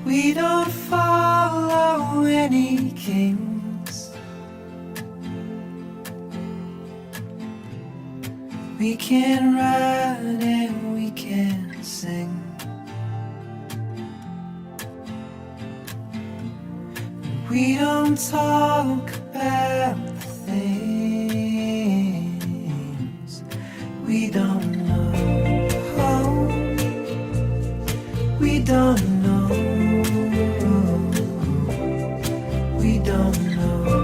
We don't follow any kings. We can ride and we can sing. We don't talk about the things we don't know. We don't know. We don't know.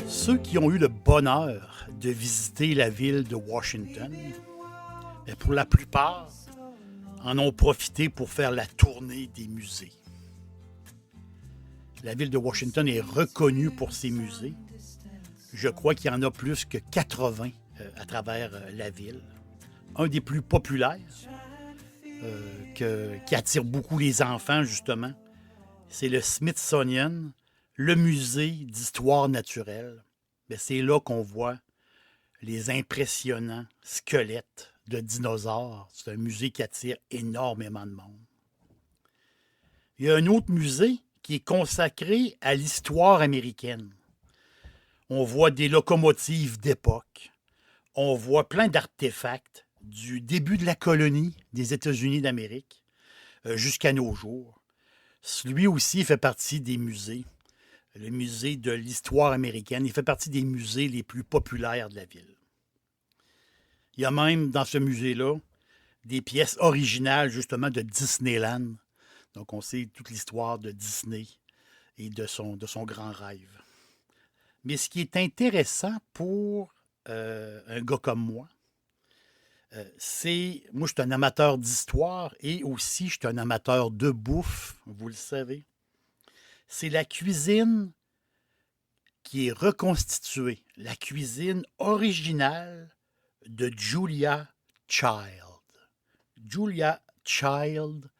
Ceux qui ont eu le bonheur de visiter la ville de Washington, mais pour la plupart, en ont profité pour faire la tournée des musées. La ville de Washington est reconnue pour ses musées. Je crois qu'il y en a plus que 80 à travers la ville. Un des plus populaires, qui attire beaucoup les enfants, justement, c'est le Smithsonian, le musée d'histoire naturelle. Bien, c'est là qu'on voit les impressionnants squelettes de dinosaures. C'est un musée qui attire énormément de monde. Il y a un autre musée qui est consacré à l'histoire américaine. On voit des locomotives d'époque. On voit plein d'artefacts du début de la colonie des États-Unis d'Amérique jusqu'à nos jours. Lui aussi fait partie des musées. Le musée de l'histoire américaine. Il fait partie des musées les plus populaires de la ville. Il y a même dans ce musée-là des pièces originales justement de Disneyland. Donc on sait toute l'histoire de Disney et de son grand rêve. Mais ce qui est intéressant pour un gars comme moi, moi je suis un amateur d'histoire et aussi je suis un amateur de bouffe, vous le savez. C'est la cuisine qui est reconstituée, la cuisine originale de Julia Child. Julia Child,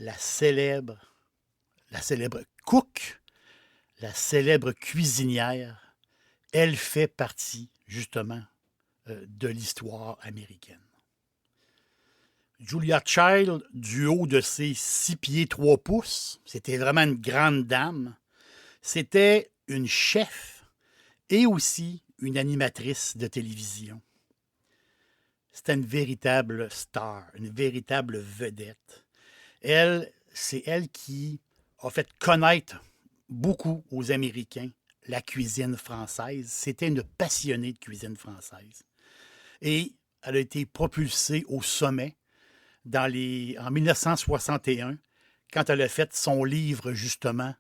la célèbre cook, la célèbre cuisinière, elle fait partie justement de l'histoire américaine. Julia Child, du haut de ses 6 pieds 3 pouces, c'était vraiment une grande dame. C'était une chef et aussi une animatrice de télévision. C'était une véritable star, une véritable vedette. C'est elle qui a fait connaître beaucoup aux Américains la cuisine française. C'était une passionnée de cuisine française. Et elle a été propulsée au sommet en 1961, quand elle a fait son livre, justement,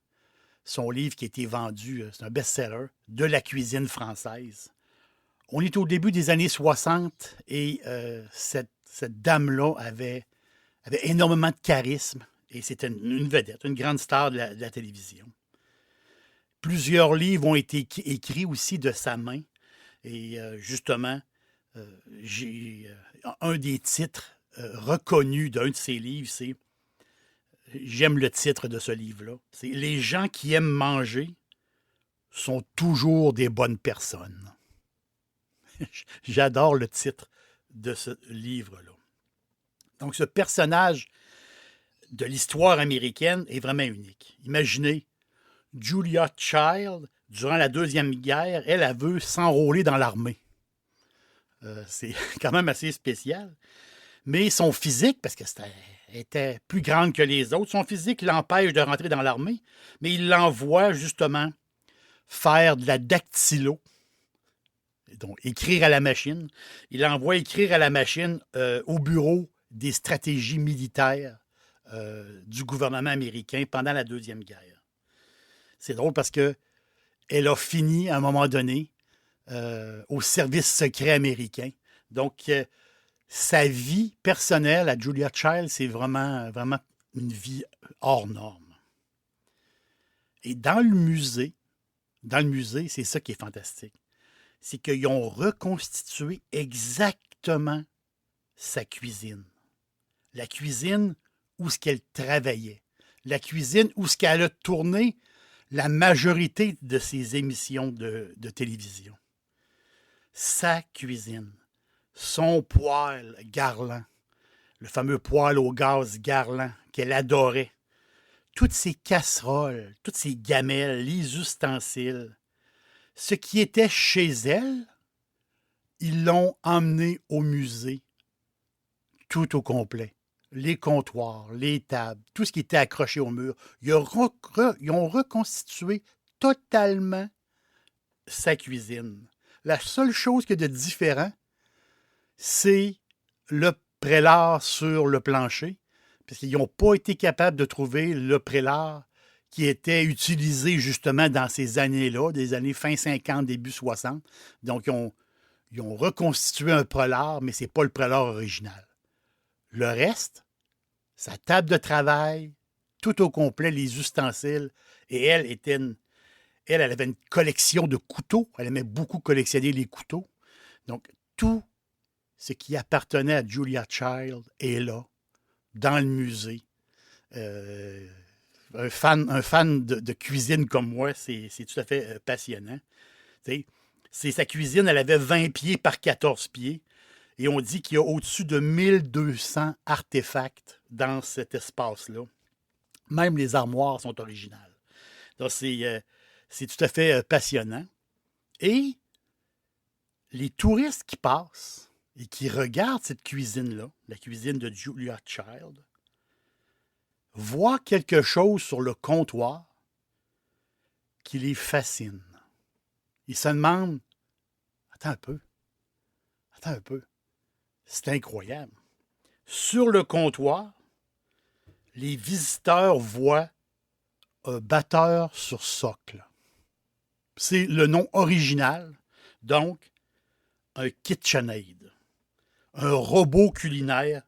son livre qui a été vendu, c'est un best-seller, de la cuisine française. On est au début des années 60 et cette dame-là avait énormément de charisme et c'était une vedette, une grande star de la télévision. Plusieurs livres ont été écrits aussi de sa main et justement, j'ai un des titres reconnus d'un de ses livres, c'est, j'aime le titre de ce livre-là, c'est « Les gens qui aiment manger sont toujours des bonnes personnes ». J'adore le titre de ce livre-là. Donc, ce personnage de l'histoire américaine est vraiment unique. Imaginez, Julia Child, durant la Deuxième Guerre, elle veut s'enrôler dans l'armée. C'est quand même assez spécial. Mais son physique, parce qu'elle était plus grande que les autres, son physique l'empêche de rentrer dans l'armée, mais il l'envoie justement faire de la dactylo. Donc, écrire à la machine. Il envoie écrire à la machine au bureau des stratégies militaires du gouvernement américain pendant la Deuxième Guerre. C'est drôle parce qu'elle a fini, à un moment donné, au service secret américain. Donc, sa vie personnelle à Julia Child, c'est vraiment, vraiment une vie hors norme. Et dans le musée, c'est ça qui est fantastique. C'est qu'ils ont reconstitué exactement sa cuisine. La cuisine où ce qu'elle travaillait. La cuisine où ce qu'elle a tourné la majorité de ses émissions de télévision. Sa cuisine. son poêle Garland, le fameux poêle au gaz Garland qu'elle adorait, toutes ses casseroles, toutes ses gamelles, les ustensiles, ce qui était chez elle, ils l'ont emmené au musée, tout au complet. Les comptoirs, les tables, tout ce qui était accroché au mur. Ils ont reconstitué totalement sa cuisine. La seule chose qu'il y a de différent, c'est le prélat sur le plancher, parce qu'ils n'ont pas été capables de trouver le prélat qui était utilisé justement dans ces années-là, des années fin 50, début 60. Donc, ils ont reconstitué un prélat, mais ce n'est pas le prélat original. Le reste, sa table de travail, tout au complet, les ustensiles, et elle avait une collection de couteaux. Elle aimait beaucoup collectionner les couteaux. Donc, tout ce qui appartenait à Julia Child est là, dans le musée. Euh, un fan de cuisine comme moi, c'est tout à fait passionnant. C'est sa cuisine, elle avait 20 pieds par 14 pieds. Et on dit qu'il y a au-dessus de 1200 artefacts dans cet espace-là. Même les armoires sont originales. Donc, c'est tout à fait passionnant. Et les touristes qui passent et qui regardent cette cuisine-là, la cuisine de Julia Child, voient quelque chose sur le comptoir qui les fascine. Ils se demandent, attends un peu, c'est incroyable. Sur le comptoir, les visiteurs voient un batteur sur socle. C'est le nom original, donc un KitchenAid, un robot culinaire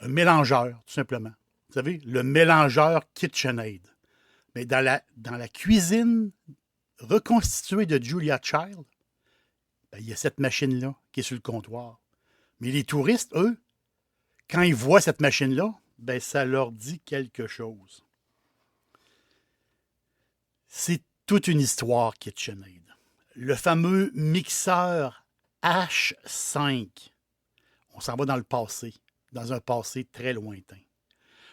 un mélangeur, tout simplement. Vous savez, le mélangeur KitchenAid. Mais dans la cuisine reconstituée de Julia Child, ben, il y a cette machine-là qui est sur le comptoir. Mais les touristes, eux, quand ils voient cette machine-là, ben, ça leur dit quelque chose. C'est toute une histoire, KitchenAid. Le fameux mixeur H5, on s'en va dans le passé, dans un passé très lointain.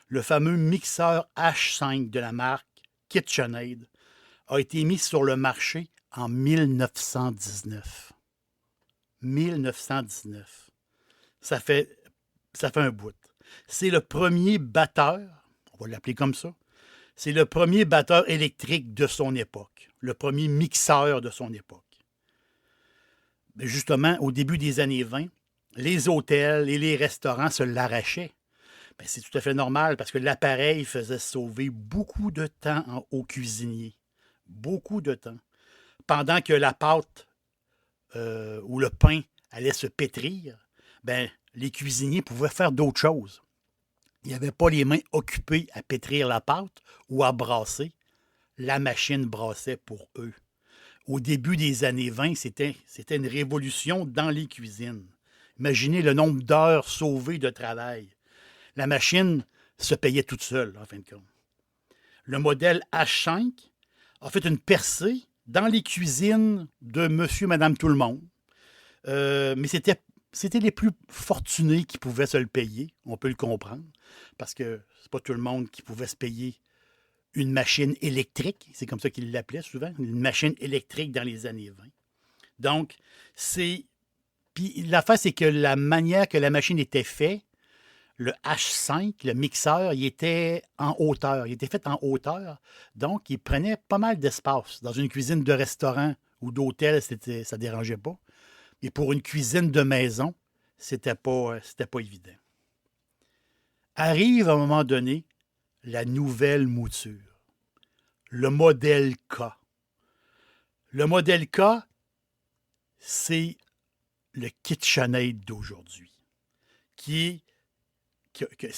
Le fameux mixeur H5 de la marque KitchenAid a été mis sur le marché en 1919. 1919. Ça fait un bout. C'est le premier batteur, on va l'appeler comme ça, c'est le premier batteur électrique de son époque, le premier mixeur de son époque. Mais justement, au début des années 20, les hôtels et les restaurants se l'arrachaient. Ben, c'est tout à fait normal parce que l'appareil faisait sauver beaucoup de temps aux cuisiniers. Beaucoup de temps. Pendant que la pâte ou le pain allait se pétrir, ben, les cuisiniers pouvaient faire d'autres choses. Ils n'avaient pas les mains occupées à pétrir la pâte ou à brasser. La machine brassait pour eux. Au début des années 20, c'était une révolution dans les cuisines. Imaginez le nombre d'heures sauvées de travail. La machine se payait toute seule, en fin de compte. Le modèle H5 a fait une percée dans les cuisines de monsieur, madame, tout le monde. Mais c'était les plus fortunés qui pouvaient se le payer. On peut le comprendre. Parce que c'est pas tout le monde qui pouvait se payer une machine électrique. C'est comme ça qu'ils l'appelaient souvent. Une machine électrique dans les années 20. Donc, Puis l'affaire, c'est que la manière que la machine était faite, le H5, le mixeur, il était en hauteur. Il était fait en hauteur. Donc, il prenait pas mal d'espace. Dans une cuisine de restaurant ou d'hôtel, ça ne dérangeait pas. Et pour une cuisine de maison, c'était pas évident. Arrive à un moment donné la nouvelle mouture, le modèle K. Le modèle K, c'est le KitchenAid d'aujourd'hui,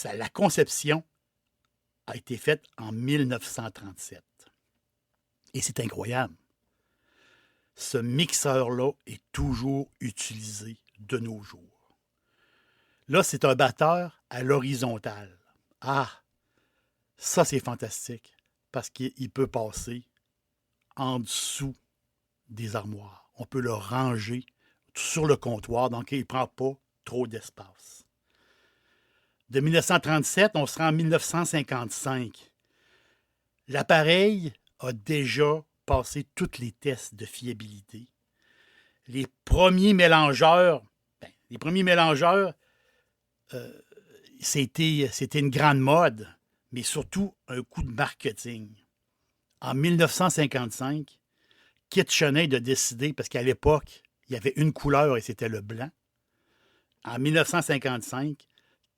la conception a été faite en 1937. Et c'est incroyable. Ce mixeur-là est toujours utilisé de nos jours. Là, c'est un batteur à l'horizontale. Ah, ça, c'est fantastique parce qu'il peut passer en dessous des armoires. On peut le ranger sur le comptoir, donc il ne prend pas trop d'espace. De 1937, on sera en 1955. L'appareil a déjà passé tous les tests de fiabilité. Les premiers mélangeurs, c'était une grande mode, mais surtout un coup de marketing. En 1955, KitchenAid a décidé, parce qu'à l'époque, il y avait une couleur et c'était le blanc. En 1955,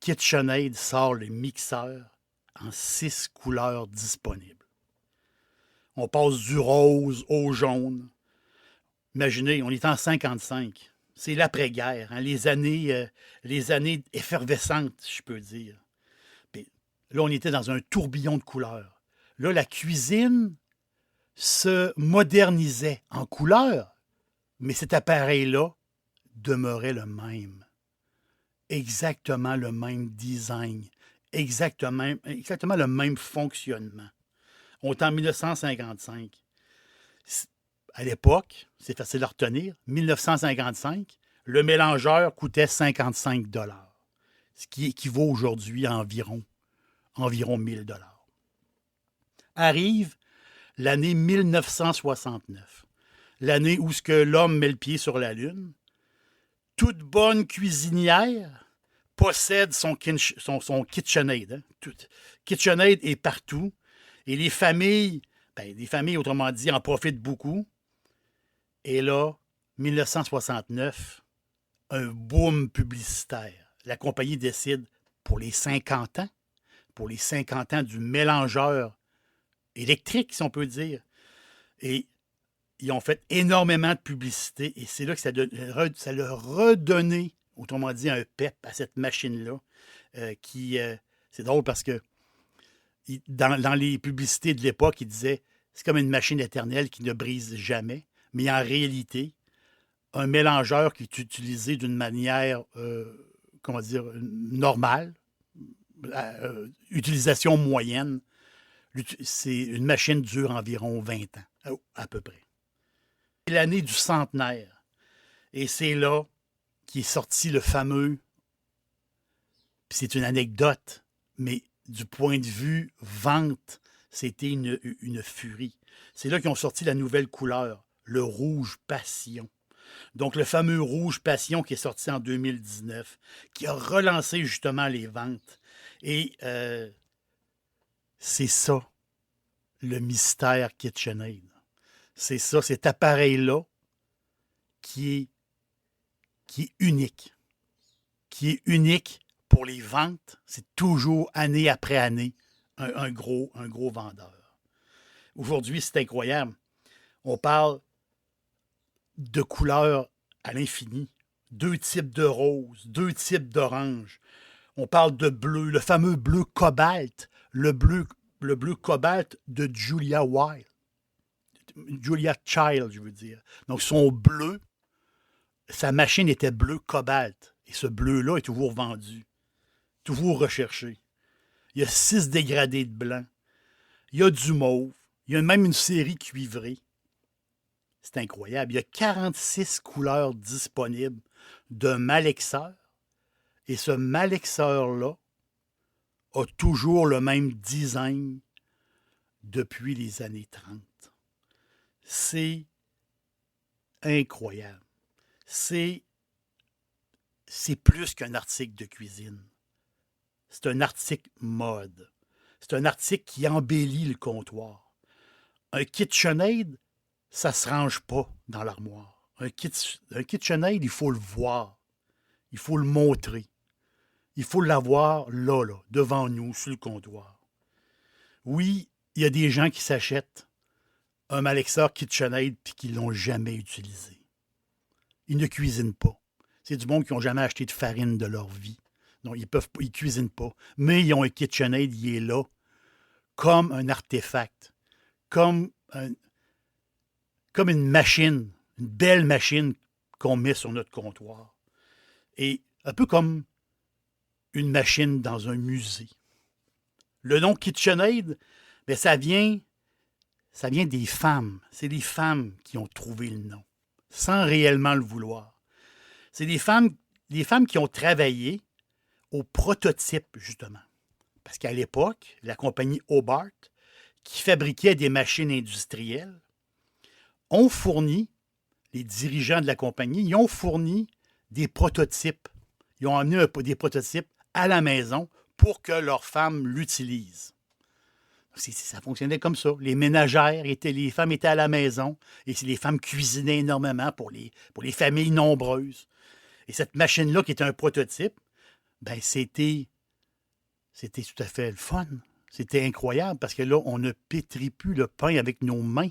KitchenAid sort le mixeur en 6 couleurs disponibles. On passe du rose au jaune. Imaginez, on est en 55. C'est l'après-guerre, hein, les années effervescentes, si je peux dire. Puis, là, on était dans un tourbillon de couleurs. Là, la cuisine se modernisait en couleurs, mais cet appareil-là demeurait le même. Exactement le même design, exactement le même fonctionnement. On est en 1955. À l'époque, c'est facile à retenir, 1955, le mélangeur coûtait 55 $, ce qui équivaut aujourd'hui à environ 1000 $. Arrive l'année 1969, l'année où l'homme met le pied sur la Lune. Toute bonne cuisinière possède son KitchenAid. Hein. KitchenAid est partout. Et les familles, autrement dit, en profitent beaucoup. Et là, 1969, un boom publicitaire. La compagnie décide, pour les 50 ans du mélangeur électrique, si on peut dire. Et ils ont fait énormément de publicité et c'est là que ça leur a redonné, autrement dit, un pep à cette machine-là. C'est drôle parce que dans les publicités de l'époque, ils disaient c'est comme une machine éternelle qui ne brise jamais. Mais en réalité, un mélangeur qui est utilisé d'une manière, normale, utilisation moyenne, c'est une machine dure environ 20 ans, à peu près. C'est l'année du centenaire. Et c'est là qu'est sorti le fameux, puis c'est une anecdote, mais du point de vue vente, c'était une furie. C'est là qu'ils ont sorti la nouvelle couleur, le rouge passion. Donc le fameux rouge passion qui est sorti en 2019, qui a relancé justement les ventes. Et c'est ça, le mystère KitchenAid. C'est ça, cet appareil-là qui est unique. Qui est unique pour les ventes. C'est toujours, année après année, un gros vendeur. Aujourd'hui, c'est incroyable. On parle de couleurs à l'infini. 2 types de rose, 2 types d'orange. On parle de bleu, le fameux bleu cobalt, le bleu cobalt de Julia Child, je veux dire. Donc, son bleu, sa machine était bleu cobalt. Et ce bleu-là est toujours vendu, toujours recherché. Il y a 6 dégradés de blanc. Il y a du mauve. Il y a même une série cuivrée. C'est incroyable. Il y a 46 couleurs disponibles de malexeur. Et ce malexeur-là a toujours le même design depuis les années 30. C'est incroyable. C'est plus qu'un article de cuisine. C'est un article mode. C'est un article qui embellit le comptoir. Un KitchenAid, ça ne se range pas dans l'armoire. Un KitchenAid, il faut le voir. Il faut le montrer. Il faut l'avoir là, devant nous, sur le comptoir. Oui, il y a des gens qui s'achètent un malexeur KitchenAid et qui ne l'ont jamais utilisé. Ils ne cuisinent pas. C'est du monde qui n'ont jamais acheté de farine de leur vie. Donc, ils ne cuisinent pas. Mais ils ont un KitchenAid, il est là, comme un artefact, comme une machine, une belle machine qu'on met sur notre comptoir. Et un peu comme une machine dans un musée. Le nom KitchenAid, bien, ça vient des femmes. C'est les femmes qui ont trouvé le nom, sans réellement le vouloir. C'est des femmes qui ont travaillé au prototype, justement. Parce qu'à l'époque, la compagnie Hobart, qui fabriquait des machines industrielles, ont fourni, les dirigeants de la compagnie, ils ont fourni des prototypes. Ils ont amené des prototypes à la maison pour que leurs femmes l'utilisent. Ça fonctionnait comme ça. Les ménagères, les femmes étaient à la maison et les femmes cuisinaient énormément pour les familles nombreuses. Et cette machine-là, qui était un prototype, ben c'était tout à fait le fun. C'était incroyable parce que là, on ne pétrit plus le pain avec nos mains.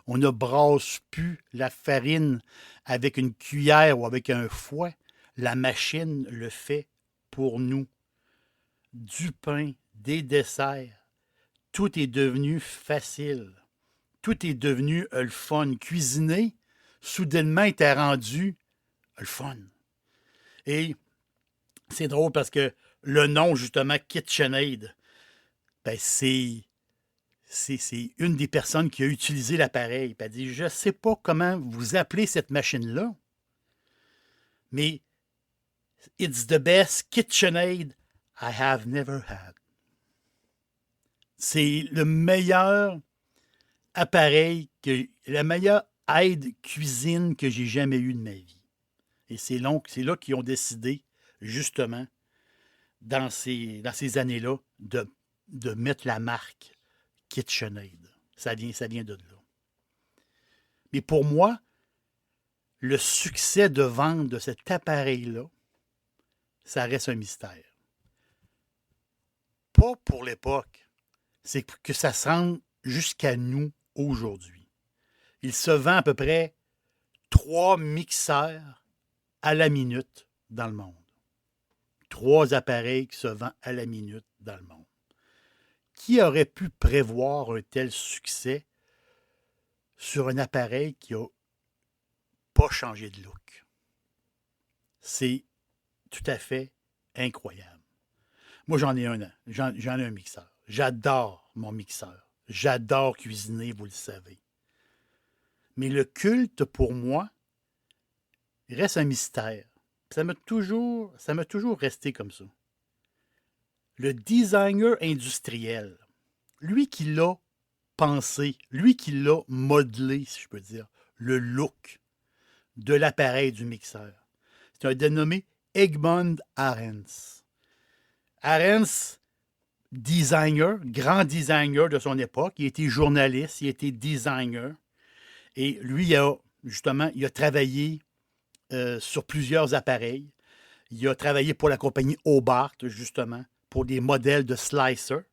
On ne brasse plus la farine avec une cuillère ou avec un fouet. La machine le fait pour nous. Du pain, des desserts. Tout est devenu facile. Tout est devenu le fun. Cuisiner, soudainement, était rendu le fun. Et c'est drôle parce que le nom, justement, KitchenAid, ben c'est une des personnes qui a utilisé l'appareil. Elle a dit, je ne sais pas comment vous appelez cette machine-là, mais it's the best KitchenAid I have never had. C'est le meilleur appareil, la meilleure aide cuisine que j'ai jamais eue de ma vie. Et c'est là qu'ils ont décidé, justement, dans ces années-là, de mettre la marque KitchenAid. Ça vient de là. Mais pour moi, le succès de vente de cet appareil-là, ça reste un mystère. Pas pour l'époque. C'est que ça se rende jusqu'à nous aujourd'hui. Il se vend à peu près 3 mixeurs à la minute dans le monde. 3 appareils qui se vendent à la minute dans le monde. Qui aurait pu prévoir un tel succès sur un appareil qui n'a pas changé de look? C'est tout à fait incroyable. Moi, j'en ai un. J'en ai un mixeur. J'adore mon mixeur. J'adore cuisiner, vous le savez. Mais le culte, pour moi, reste un mystère. Ça m'a toujours resté comme ça. Le designer industriel, lui qui l'a pensé, lui qui l'a modelé, si je peux dire, le look de l'appareil du mixeur, c'est un dénommé Egmont Arends. Arends, designer, grand designer de son époque, il était journaliste, il était designer, et lui, il a travaillé sur plusieurs appareils. Il a travaillé pour la compagnie Hobart, justement, pour des modèles de slicers,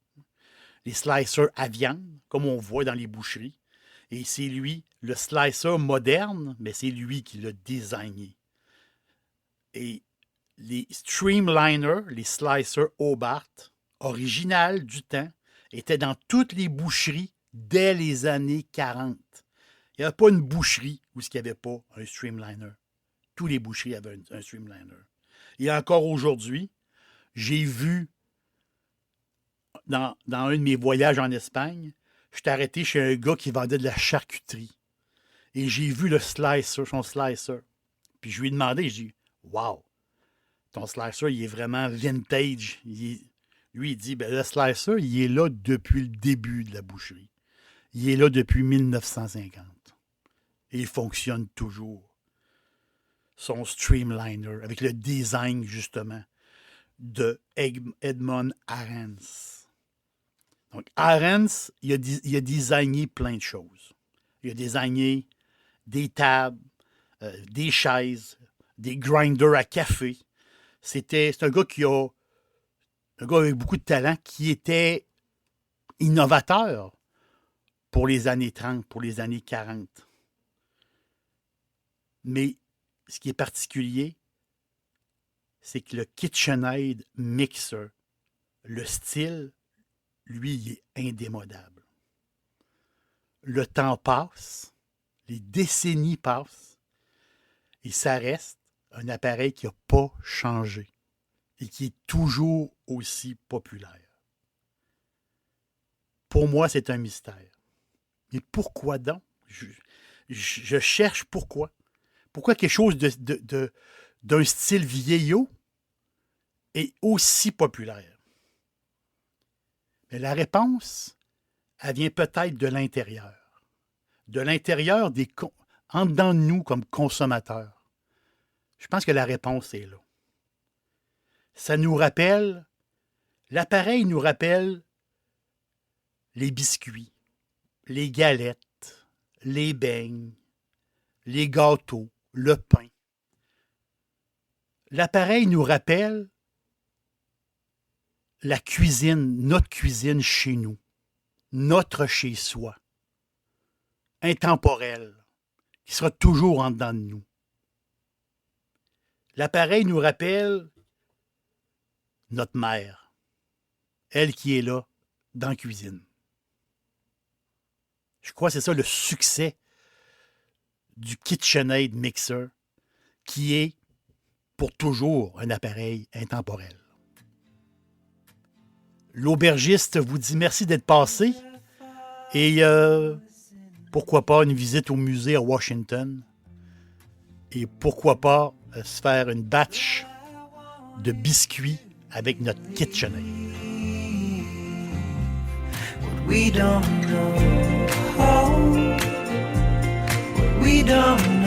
les slicers à viande, comme on voit dans les boucheries. Et c'est lui, le slicer moderne, mais c'est lui qui l'a designé. Et les streamliners, les slicers Hobart, originales du temps, étaient dans toutes les boucheries dès les années 40. Il n'y avait pas une boucherie où il n'y avait pas un streamliner. Tous les boucheries avaient un streamliner. Et encore aujourd'hui, j'ai vu, dans un de mes voyages en Espagne, je suis arrêté chez un gars qui vendait de la charcuterie. Et j'ai vu son slicer. Puis je lui ai demandé, j'ai dit, wow, ton slicer, il est vraiment vintage. Lui, il dit, ben, le slicer, il est là depuis le début de la boucherie. Il est là depuis 1950. Et il fonctionne toujours. Son streamliner, avec le design, justement, de Edmond Arends. Donc, Arends, il a designé plein de choses. Il a designé des tables, des chaises, des grinders à café. C'est un gars avec beaucoup de talent, qui était innovateur pour les années 30, pour les années 40. Mais ce qui est particulier, c'est que le KitchenAid Mixer, le style, lui, il est indémodable. Le temps passe, les décennies passent, et ça reste un appareil qui n'a pas changé et qui est toujours aussi populaire. Pour moi, c'est un mystère. Mais pourquoi donc? Je cherche pourquoi. Pourquoi quelque chose d'un style vieillot est aussi populaire? Mais la réponse, elle vient peut-être de l'intérieur. De l'intérieur en dedans de nous comme consommateurs. Je pense que la réponse est là. Ça nous rappelle, l'appareil nous rappelle les biscuits, les galettes, les beignes, les gâteaux, le pain. L'appareil nous rappelle la cuisine, notre cuisine chez nous, notre chez-soi, intemporel, qui sera toujours en dedans de nous. L'appareil nous rappelle notre mère, elle qui est là, dans la cuisine. Je crois que c'est ça le succès du KitchenAid Mixer, qui est pour toujours un appareil intemporel. L'aubergiste vous dit merci d'être passé et pourquoi pas une visite au musée à Washington et pourquoi pas se faire une batch de biscuits avec notre KitchenAid. We don't know. We don't know.